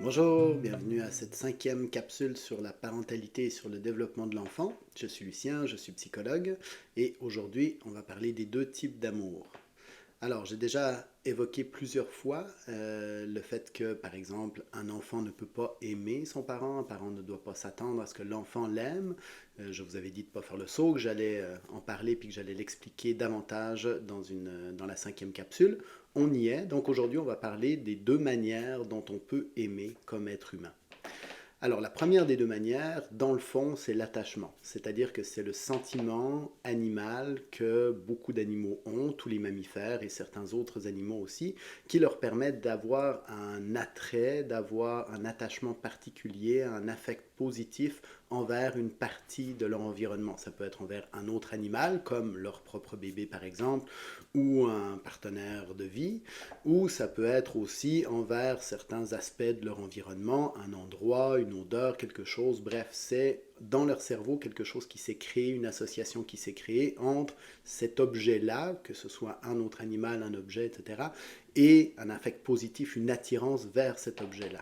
Bonjour, bienvenue à cette cinquième capsule sur la parentalité et sur le développement de l'enfant. Je suis Lucien, je suis psychologue et aujourd'hui on va parler des deux types d'amour. Alors j'ai déjà évoqué plusieurs fois le fait que par exemple un enfant ne peut pas aimer son parent, un parent ne doit pas s'attendre à ce que l'enfant l'aime. Je vous avais dit de ne pas faire le saut, que j'allais en parler puis que j'allais l'expliquer davantage dans la cinquième capsule. On y est, donc aujourd'hui on va parler des deux manières dont on peut aimer comme être humain. Alors, la première des deux manières, dans le fond, c'est l'attachement. C'est-à-dire que c'est le sentiment animal que beaucoup d'animaux ont, tous les mammifères et certains autres animaux aussi, qui leur permettent d'avoir un attrait, d'avoir un attachement particulier, un affect positif envers une partie de leur environnement. Ça peut être envers un autre animal, comme leur propre bébé par exemple, ou un partenaire de vie, ou ça peut être aussi envers certains aspects de leur environnement, un endroit, une odeur, quelque chose. Bref, c'est dans leur cerveau quelque chose qui s'est créé, une association qui s'est créée entre cet objet-là, que ce soit un autre animal, un objet, etc., et un affect positif, une attirance vers cet objet-là.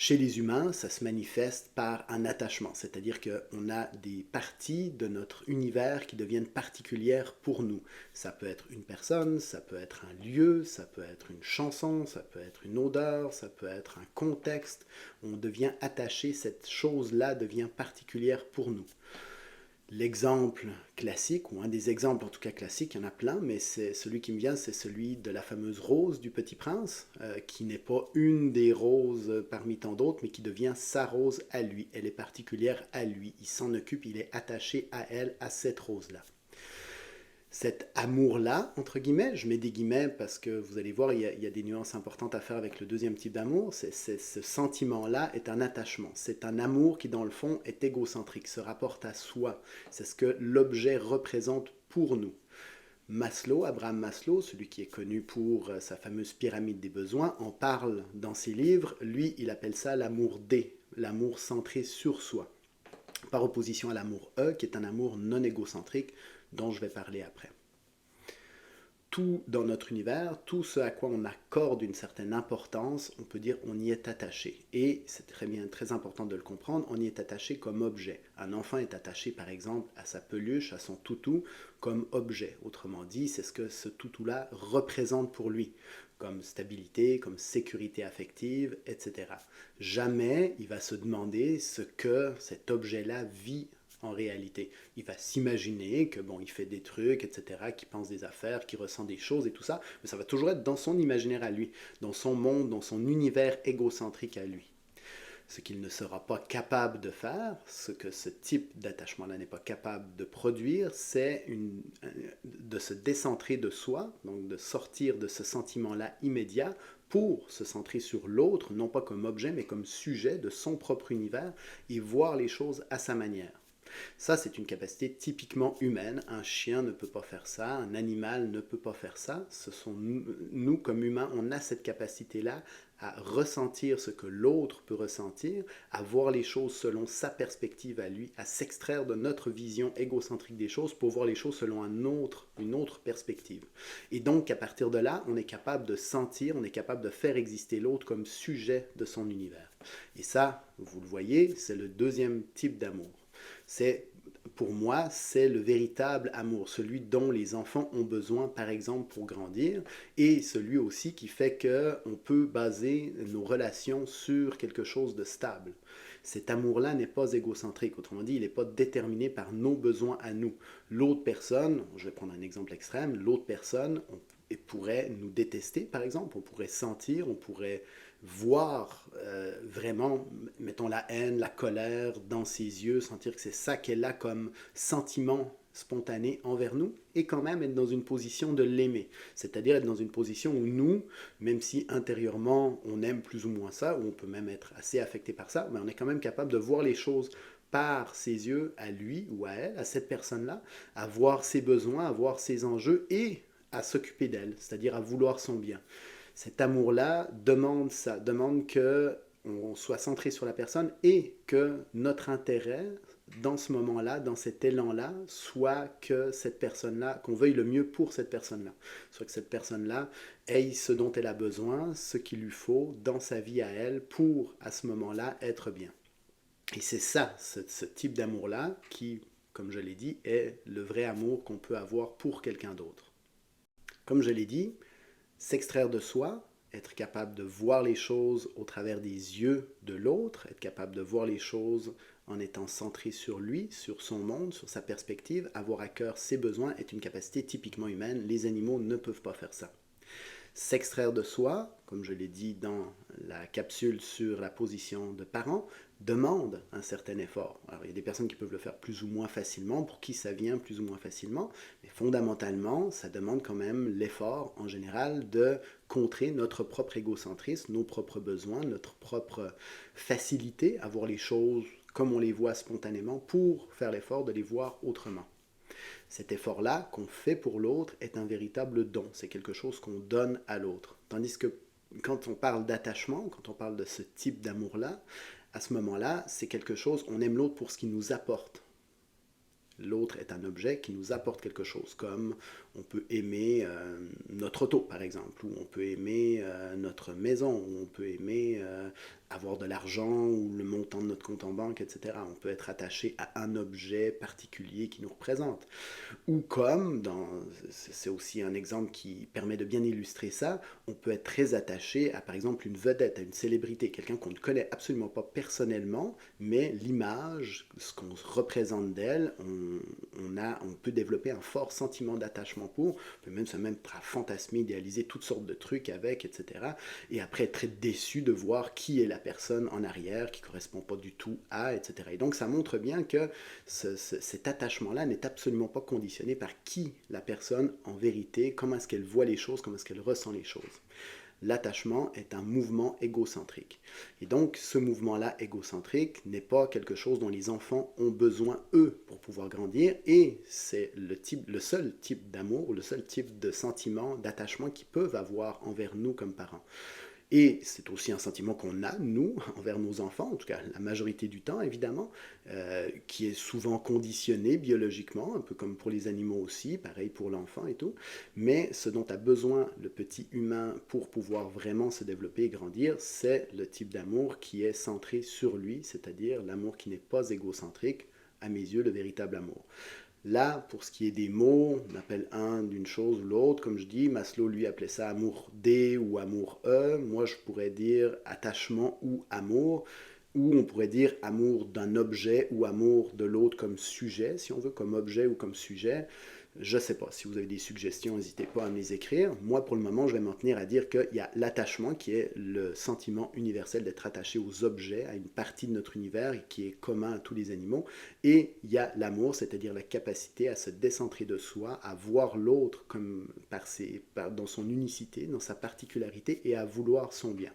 Chez les humains, ça se manifeste par un attachement, c'est-à-dire qu'on a des parties de notre univers qui deviennent particulières pour nous. Ça peut être une personne, ça peut être un lieu, ça peut être une chanson, ça peut être une odeur, ça peut être un contexte. On devient attaché, cette chose-là devient particulière pour nous. L'exemple classique, ou un des exemples en tout cas classiques, il y en a plein, mais c'est celui qui me vient, c'est celui de la fameuse rose du Petit Prince, qui n'est pas une des roses parmi tant d'autres, mais qui devient sa rose à lui. Elle est particulière à lui, il s'en occupe, il est attaché à elle, à cette rose-là. Cet amour-là, entre guillemets, je mets des guillemets parce que vous allez voir, il y a des nuances importantes à faire avec le deuxième type d'amour, ce sentiment-là est un attachement. C'est un amour qui, dans le fond, est égocentrique, se rapporte à soi. C'est ce que l'objet représente pour nous. Maslow, Abraham Maslow, celui qui est connu pour sa fameuse pyramide des besoins, en parle dans ses livres. Lui, il appelle ça l'amour D, l'amour centré sur soi, par opposition à l'amour E, qui est un amour non égocentrique, dont je vais parler après. Tout dans notre univers, tout ce à quoi on accorde une certaine importance, on peut dire on y est attaché. Et c'est très bien, très important de le comprendre, on y est attaché comme objet. Un enfant est attaché par exemple à sa peluche, à son toutou, comme objet. Autrement dit, c'est ce que ce toutou-là représente pour lui, comme stabilité, comme sécurité affective, etc. Jamais il va se demander ce que cet objet-là vit en réalité. Il va s'imaginer que bon, il fait des trucs, etc., qu'il pense des affaires, qu'il ressent des choses et tout ça, mais ça va toujours être dans son imaginaire à lui, dans son monde, dans son univers égocentrique à lui. Ce qu'il ne sera pas capable de faire, ce que ce type d'attachement-là n'est pas capable de produire, c'est de se décentrer de soi, donc de sortir de ce sentiment-là immédiat pour se centrer sur l'autre, non pas comme objet, mais comme sujet de son propre univers et voir les choses à sa manière. Ça, c'est une capacité typiquement humaine. Un chien ne peut pas faire ça, un animal ne peut pas faire ça. Ce sont nous, comme humains, on a cette capacité-là à ressentir ce que l'autre peut ressentir, à voir les choses selon sa perspective à lui, à s'extraire de notre vision égocentrique des choses pour voir les choses selon une autre perspective. Et donc, à partir de là, on est capable de sentir, on est capable de faire exister l'autre comme sujet de son univers. Et ça, vous le voyez, c'est le deuxième type d'amour. C'est, pour moi, c'est le véritable amour, celui dont les enfants ont besoin, par exemple, pour grandir, et celui aussi qui fait qu'on peut baser nos relations sur quelque chose de stable. Cet amour-là n'est pas égocentrique, autrement dit, il n'est pas déterminé par nos besoins à nous. L'autre personne, je vais prendre un exemple extrême, l'autre personne pourrait nous détester, par exemple, on pourrait sentir, on pourrait voir vraiment, mettons, la haine, la colère dans ses yeux, sentir que c'est ça qu'elle a comme sentiment spontané envers nous, et quand même être dans une position de l'aimer. C'est-à-dire être dans une position où nous, même si intérieurement on aime plus ou moins ça, ou on peut même être assez affecté par ça, mais on est quand même capable de voir les choses par ses yeux à lui ou à elle, à cette personne-là, à voir ses besoins, à voir ses enjeux et à s'occuper d'elle, c'est-à-dire à vouloir son bien. Cet amour-là demande ça, demande que on soit centré sur la personne et que notre intérêt dans ce moment-là, dans cet élan-là, soit que cette personne-là, qu'on veuille le mieux pour cette personne-là, soit que cette personne-là ait ce dont elle a besoin, ce qu'il lui faut dans sa vie à elle pour, à ce moment-là, être bien. Et c'est ça, ce type d'amour-là, qui, comme je l'ai dit, est le vrai amour qu'on peut avoir pour quelqu'un d'autre. Comme je l'ai dit, s'extraire de soi, être capable de voir les choses au travers des yeux de l'autre, être capable de voir les choses en étant centré sur lui, sur son monde, sur sa perspective, avoir à cœur ses besoins est une capacité typiquement humaine. Les animaux ne peuvent pas faire ça. S'extraire de soi, comme je l'ai dit dans la capsule sur la position de parent, demande un certain effort. Alors, il y a des personnes qui peuvent le faire plus ou moins facilement, pour qui ça vient plus ou moins facilement, mais fondamentalement, ça demande quand même l'effort, en général, de contrer notre propre égocentrisme, nos propres besoins, notre propre facilité à voir les choses comme on les voit spontanément, pour faire l'effort de les voir autrement. Cet effort-là qu'on fait pour l'autre est un véritable don. C'est quelque chose qu'on donne à l'autre. Tandis que quand on parle d'attachement, quand on parle de ce type d'amour-là, à ce moment-là, c'est quelque chose, on aime l'autre pour ce qu'il nous apporte. L'autre est un objet qui nous apporte quelque chose, comme on peut aimer notre auto, par exemple, ou on peut aimer notre maison, ou on peut aimer avoir de l'argent, ou le montant de notre compte en banque, etc. On peut être attaché à un objet particulier qui nous représente. Ou comme, c'est aussi un exemple qui permet de bien illustrer ça, on peut être très attaché à, par exemple, une vedette, à une célébrité, quelqu'un qu'on ne connaît absolument pas personnellement, mais l'image, ce qu'on représente d'elle, on peut développer un fort sentiment d'attachement pour, on peut même se même fantasmer, idéaliser toutes sortes de trucs avec, etc. Et après être très déçu de voir qui est la personne en arrière, qui ne correspond pas du tout à, etc. Et donc ça montre bien que cet attachement-là n'est absolument pas conditionné par qui la personne en vérité, comment est-ce qu'elle voit les choses, comment est-ce qu'elle ressent les choses. L'attachement est un mouvement égocentrique. Et donc, ce mouvement-là égocentrique n'est pas quelque chose dont les enfants ont besoin, eux, pour pouvoir grandir, et c'est le seul type d'amour, ou le seul type de sentiment, d'attachement qu'ils peuvent avoir envers nous comme parents. Et c'est aussi un sentiment qu'on a, nous, envers nos enfants, en tout cas la majorité du temps, évidemment, qui est souvent conditionné biologiquement, un peu comme pour les animaux aussi, pareil pour l'enfant et tout. Mais ce dont a besoin le petit humain pour pouvoir vraiment se développer et grandir, c'est le type d'amour qui est centré sur lui, c'est-à-dire l'amour qui n'est pas égocentrique, à mes yeux, le véritable amour. Là, pour ce qui est des mots, on appelle un d'une chose ou l'autre. Comme je dis, Maslow, lui, appelait ça amour D ou amour E. Moi, je pourrais dire attachement ou amour. Ou on pourrait dire amour d'un objet ou amour de l'autre comme sujet, si on veut, comme objet ou comme sujet. Je ne sais pas. Si vous avez des suggestions, n'hésitez pas à me les écrire. Moi, pour le moment, je vais m'en tenir à dire qu'il y a l'attachement qui est le sentiment universel d'être attaché aux objets, à une partie de notre univers et qui est commun à tous les animaux. Et il y a l'amour, c'est-à-dire la capacité à se décentrer de soi, à voir l'autre comme dans son unicité, dans sa particularité et à vouloir son bien.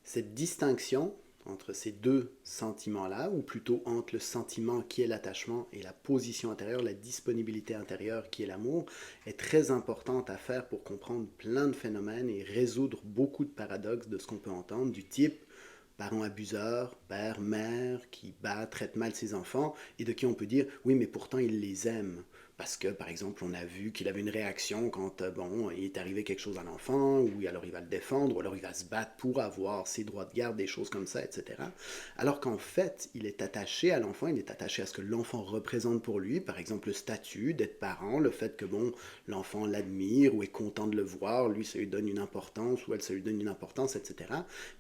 Cette distinction entre ces deux sentiments-là, ou plutôt entre le sentiment qui est l'attachement et la position intérieure, la disponibilité intérieure qui est l'amour, est très importante à faire pour comprendre plein de phénomènes et résoudre beaucoup de paradoxes de ce qu'on peut entendre, du type parents abuseurs, père, mère, qui bat, traite mal ses enfants, et de qui on peut dire, oui, mais pourtant il les aime. Parce que, par exemple, on a vu qu'il avait une réaction quand, bon, il est arrivé quelque chose à l'enfant, ou alors il va le défendre, ou alors il va se battre pour avoir ses droits de garde, des choses comme ça, etc. Alors qu'en fait, il est attaché à l'enfant, il est attaché à ce que l'enfant représente pour lui, par exemple le statut d'être parent, le fait que, bon, l'enfant l'admire ou est content de le voir, lui, ça lui donne une importance, ou elle, ça lui donne une importance, etc.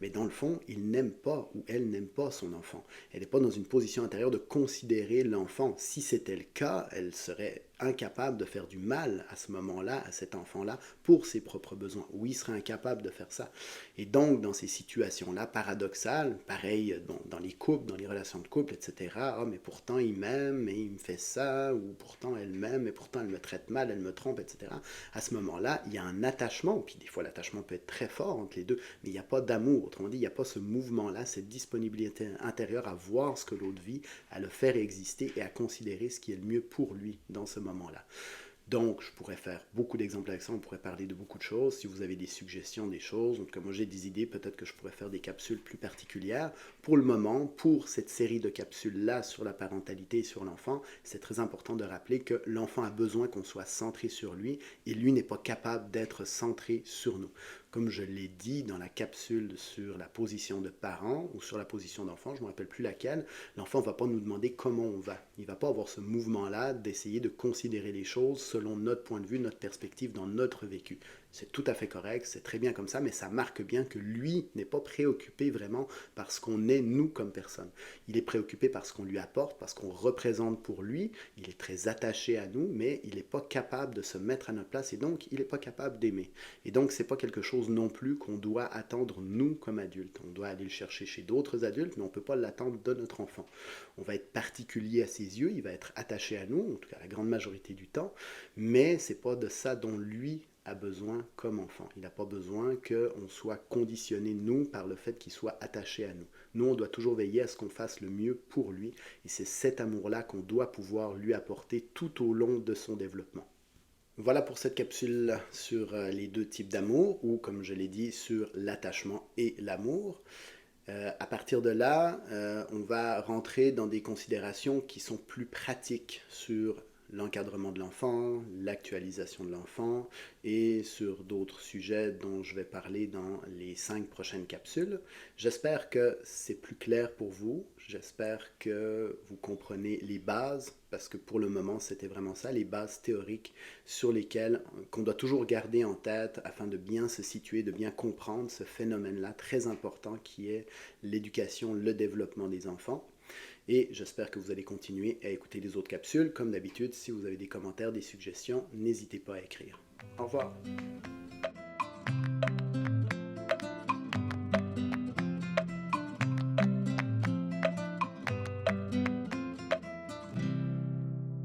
Mais dans le fond, il n'aime pas, ou elle n'aime pas son enfant. Elle n'est pas dans une position intérieure de considérer l'enfant. Si c'était le cas, elle serait incapable de faire du mal à ce moment-là, à cet enfant-là, pour ses propres besoins. Oui, il serait incapable de faire ça. Et donc, dans ces situations-là, paradoxales, pareil dans les couples, dans les relations de couple, etc., ah, mais pourtant il m'aime, et il me fait ça, ou pourtant elle m'aime, et pourtant elle me traite mal, elle me trompe, etc. À ce moment-là, il y a un attachement, puis des fois l'attachement peut être très fort entre les deux, mais il n'y a pas d'amour. Autrement dit, il n'y a pas ce mouvement-là, cette disponibilité intérieure à voir ce que l'autre vit, à le faire exister et à considérer ce qui est le mieux pour lui dans ce moment-là. Donc, je pourrais faire beaucoup d'exemples avec ça, on pourrait parler de beaucoup de choses. Si vous avez des suggestions, des choses, en tout cas moi j'ai des idées, peut-être que je pourrais faire des capsules plus particulières. Pour le moment, pour cette série de capsules-là sur la parentalité et sur l'enfant, c'est très important de rappeler que l'enfant a besoin qu'on soit centré sur lui et lui n'est pas capable d'être centré sur nous. Comme je l'ai dit dans la capsule sur la position de parent ou sur la position d'enfant, je ne me rappelle plus laquelle, l'enfant ne va pas nous demander comment on va. Il ne va pas avoir ce mouvement-là d'essayer de considérer les choses selon notre point de vue, notre perspective, dans notre vécu. C'est tout à fait correct, c'est très bien comme ça, mais ça marque bien que lui n'est pas préoccupé vraiment par ce qu'on est nous comme personne. Il est préoccupé par ce qu'on lui apporte, par ce qu'on représente pour lui, il est très attaché à nous, mais il n'est pas capable de se mettre à notre place et donc il n'est pas capable d'aimer. Et donc c'est pas quelque chose non plus qu'on doit attendre nous comme adultes. On doit aller le chercher chez d'autres adultes, mais on ne peut pas l'attendre de notre enfant. On va être particulier à ses yeux, il va être attaché à nous, en tout cas la grande majorité du temps, mais c'est pas de ça dont lui a besoin comme enfant. Il n'a pas besoin qu'on soit conditionné, nous, par le fait qu'il soit attaché à nous. Nous, on doit toujours veiller à ce qu'on fasse le mieux pour lui, et c'est cet amour-là qu'on doit pouvoir lui apporter tout au long de son développement. Voilà pour cette capsule sur les deux types d'amour, ou comme je l'ai dit, sur l'attachement et l'amour. À partir de là, on va rentrer dans des considérations qui sont plus pratiques sur l'encadrement de l'enfant, l'actualisation de l'enfant et sur d'autres sujets dont je vais parler dans les 5 prochaines capsules. J'espère que c'est plus clair pour vous. J'espère que vous comprenez les bases, parce que pour le moment, c'était vraiment ça, les bases théoriques sur lesquelles qu'on doit toujours garder en tête afin de bien se situer, de bien comprendre ce phénomène-là très important qui est l'éducation, le développement des enfants. Et j'espère que vous allez continuer à écouter les autres capsules. Comme d'habitude, si vous avez des commentaires, des suggestions, n'hésitez pas à écrire. Au revoir.